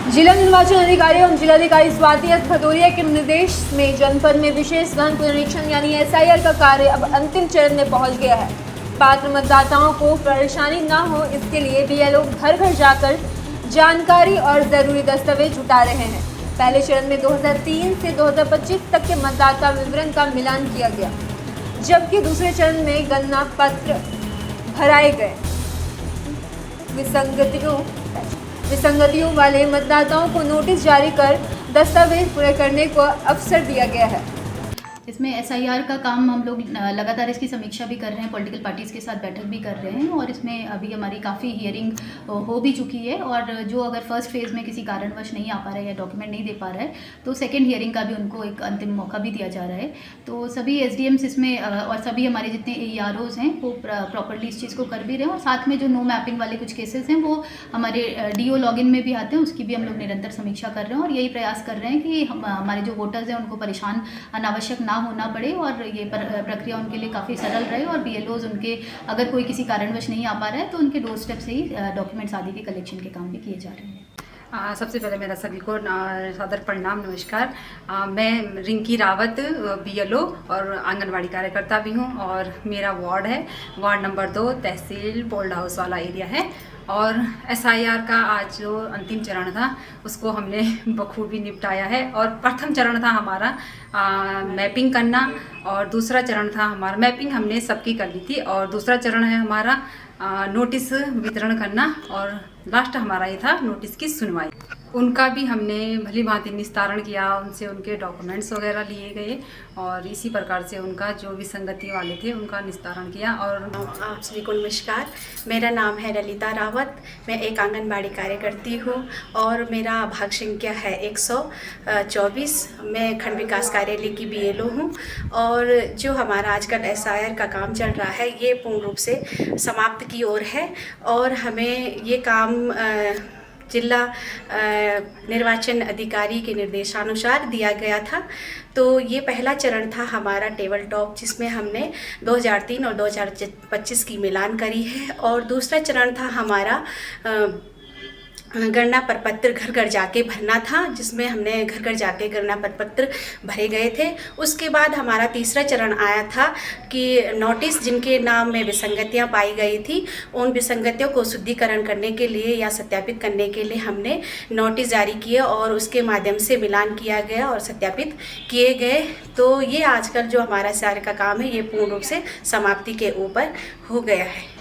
जिला निर्वाचन अधिकारी एवं जिलाधिकारी स्वाति एस भदौरिया के निर्देश में जनपद में विशेष गहन पुनरीक्षण यानी एसआईआर का कार्य अब अंतिम चरण में पहुंच गया है। पात्र मतदाताओं को परेशानी न हो इसके लिए बीएलओ घर घर जाकर जानकारी और जरूरी दस्तावेज जुटा रहे हैं। पहले चरण में 2003 से 2025 तक के मतदाता विवरण का मिलान किया गया, जबकि दूसरे चरण में गणना पत्र भराए गए। विसंगतियों वाले मतदाताओं को नोटिस जारी कर दस्तावेज पूरे करने को अवसर दिया गया है। इसमें एसआईआर का काम हम लोग लगातार इसकी समीक्षा भी कर रहे हैं, पॉलिटिकल पार्टीज़ के साथ बैठक भी कर रहे हैं और इसमें अभी हमारी काफ़ी हियरिंग हो भी चुकी है। और जो अगर फर्स्ट फेज़ में किसी कारणवश नहीं आ पा रहा है या डॉक्यूमेंट नहीं दे पा रहा है तो सेकंड हियरिंग का भी उनको एक अंतिम मौका भी दिया जा रहा है। तो सभी एसडीएम्स इसमें और सभी हमारे जितने एआरओज हैं वो प्रॉपरली इस चीज़ को कर भी रहे हैं। और साथ में जो नो मैपिंग वाले कुछ केसेस हैं वो हमारे डीओ लॉगिन में भी आते हैं, उसकी भी हम लोग निरंतर समीक्षा कर रहे हैं और यही प्रयास कर रहे हैं कि हमारे जो वोटर्स हैं उनको परेशान अनावश्यक ना होना पड़े और ये प्रक्रिया उनके लिए काफ़ी सरल रहे। और बीएलओज उनके अगर कोई किसी कारणवश नहीं आ पा रहा है तो उनके डोर स्टेप से ही डॉक्यूमेंट्स आदि के कलेक्शन के काम भी किए जा रहे हैं। सबसे पहले मेरा सभी को सादर प्रणाम, नमस्कार। मैं रिंकी रावत बीएलओ और आंगनवाड़ी कार्यकर्ता भी हूँ और मेरा वार्ड है वार्ड नंबर 2 तहसील बोल्ड हाउस वाला एरिया है। और एसआईआर का आज जो अंतिम चरण था उसको हमने बखूबी निपटाया है। और प्रथम चरण था हमारा मैपिंग करना और दूसरा चरण था हमारा मैपिंग हमने सबकी कर ली थी और दूसरा चरण है हमारा नोटिस वितरण करना और लास्ट हमारा ये था नोटिस की सुनवाई। उनका भी हमने भली भांति निस्तारण किया, उनसे उनके डॉक्यूमेंट्स वगैरह लिए गए और इसी प्रकार से उनका जो विसंगति वाले थे उनका निस्तारण किया। और आप सभी को नमस्कार, मेरा नाम है ललिता रावत, मैं एक आंगनबाड़ी कार्यकर्ती हूँ और मेरा भाग संख्या है 124। मैं खंड विकास कार्यालय की बीएलओ हूँ और जो हमारा आजकल एसआईआर का काम चल रहा है ये पूर्ण रूप से समाप्त की ओर है और हमें ये काम जिला निर्वाचन अधिकारी के निर्देशानुसार दिया गया था। तो ये पहला चरण था हमारा टेबल टॉप, जिसमें हमने 2003 और 2025 की मिलान करी है। और दूसरा चरण था हमारा गणना प्रपत्र घर घर जाके भरना था, जिसमें हमने घर घर जाके गणना प्रपत्र भरे गए थे। उसके बाद हमारा तीसरा चरण आया था कि नोटिस जिनके नाम में विसंगतियां पाई गई थी उन विसंगतियों को शुद्धिकरण करने के लिए या सत्यापित करने के लिए हमने नोटिस जारी किए और उसके माध्यम से मिलान किया गया और सत्यापित किए गए। तो ये आजकल जो हमारा एसआईआर का काम है ये पूर्ण रूप से समाप्ति के ऊपर हो गया है।